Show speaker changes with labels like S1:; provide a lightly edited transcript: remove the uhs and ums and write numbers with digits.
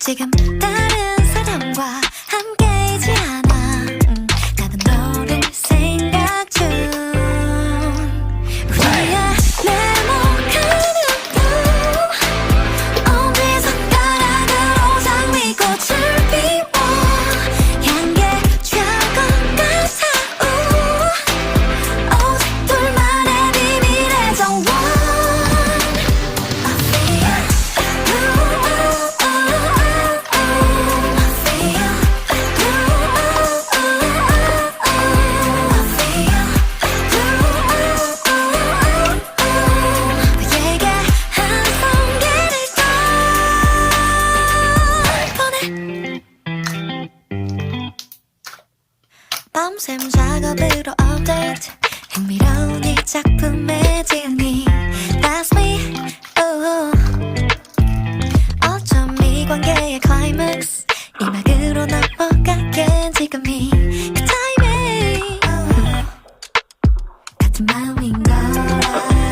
S1: 지금 다른 사람과 함께이지 않아. 나는 너를 생각 중. 우리의 네모가는 꿈 어디서 가락으로 장미꽃을 피워 향기에 취할 것 같아. 오직 둘만의 비밀의 정원. 밤샘 작업으로 업데이트 흥미로운 이 작품의 진이 That's me. Oh.